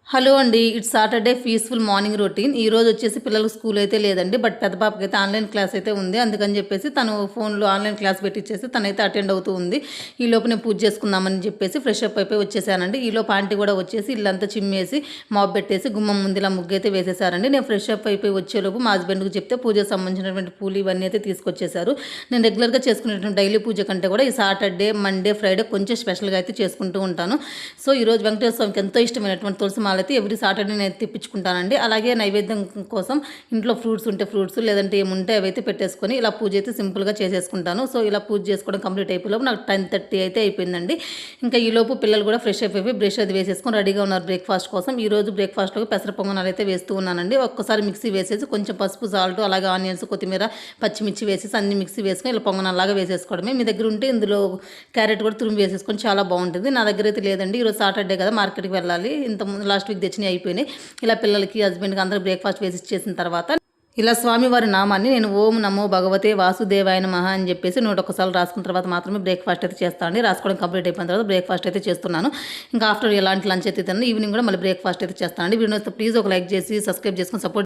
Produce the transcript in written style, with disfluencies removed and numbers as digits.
Hello అండి. It's Saturday peaceful morning routine. ఈరోజు వచ్చేసి పిల్లలకు స్కూల్ అయితే లేదండి. బట్ పెద్ద పాపకైతే ఆన్‌లైన్ క్లాస్ అయితే ఉంది. అందుకని చెప్పేసి తను ఫోన్‌లో ఆన్‌లైన్ క్లాస్ పెట్టిచ్చేసి తనైతే అటెండ్ అవుతూ ఉంది. ఈలోపు నేను పూజ చేసుకుందామని చెప్పేసి ఫ్రెష్ అప్ అయిపోయి వచ్చేసానండి. ఈలోపు ఆంటీ కూడా వచ్చేసి ఇల్లంతా చిమ్మేసి మాప్ పెట్టేసి గుమ్మం ముందు ఇలా ముగ్గైతే వేసేసారండి. నేను ఫ్రెష్ అప్ అయిపోయి వచ్చేలోపు మా హస్బెండ్‌కి చెప్తే పూజకు సంబంధించినటువంటి పూలు ఇవన్నీ అయితే తీసుకొచ్చేసారు. నేను రెగ్యులర్‌గా చేసుకునేటువంటి డైలీ పూజ కంటే కూడా ఈ సాటర్డే, మండే, ఫ్రైడే కొంచెం స్పెషల్‌గా అయితే చేసుకుంటూ ఉంటాను. సో ఈరోజు వెంకటేశ్వర స్వామికి ఎంతో ఇష్టమైనటువంటి తులసి మాల అయితే ఎవ్రీ సాటర్డే నేను తెప్పించుకుంటానండి. అలాగే నైవేద్యం కోసం ఇంట్లో ఫ్రూట్స్ ఉంటే ఫ్రూట్స్, లేదంటే ఏముంటే అవైతే పెట్టేసుకొని ఇలా పూజ అయితే సింపుల్గా చేసేసుకుంటాను. సో ఇలా పూజ చేసుకోవడం కంప్లీట్ అయిపోయేలోపు నాకు 10:30 అయితే అయిపోయిందండి. ఇంకా ఈలోపు పిల్లలు కూడా ఫ్రెష్ అయిపోయి బ్రష్ అది వేసేసుకొని రెడీగా ఉన్నారు బ్రేక్ఫాస్ట్ కోసం. ఈరోజు బ్రేక్ఫాస్ట్లోకి పెసర పొంగనాలు అయితే వేస్తూ ఉన్నానండి. ఒక్కసారి మిక్సీ వేసేసి కొంచెం పసుపు, సాల్ట్, అలాగే ఆనియన్స్, కొత్తిమీర, పచ్చిమిర్చి వేసేసి అన్ని మిక్సీ వేసుకొని ఇలా పొంగనాలాగా వేసేసుకోవడమే. మీ దగ్గర ఉంటే ఇందులో క్యారెట్ కూడా తురిమి వేసేసుకొని చాలా బాగుంటుంది. నా దగ్గర అయితే లేదండి. ఈరోజు సాటర్డే కదా, మార్కెట్కి వెళ్ళాలి. ఇంతకుముందు లాస్ట్ వీక్ తెచ్చినవి అయిపోయినాయి. ఇలా పిల్లలకి, హస్బెండ్కి అందరూ బ్రేక్ఫాస్ట్ వేసి ఇచ్చేసిన తర్వాత ఇలా స్వామివారి నామాన్ని నేను ఓం నమో భగవతే వాసుదేవాయ నమః అని చెప్పేసి 101 సార్లు రాసుకున్న తర్వాత మాత్రమే బ్రేక్ఫాస్ట్ అయితే చేస్తాను. రాసుకోవడం కంప్లీట్ అయిపోయిన తర్వాత బ్రేక్ఫాస్ట్ అయితే చేస్తున్నాను. ఇంకా ఆఫ్టర్ ఎలాంటి లంచ్ అయితే తిన్నాను. ఈవినింగ్ కూడా మళ్ళీ బ్రేక్ఫాస్ట్ అయితే చేస్తానండి. వీడియో ప్లీజ్ ఒక లైక్ చేసి సబ్స్క్రైబ్ చేసుకొని సపోర్ట్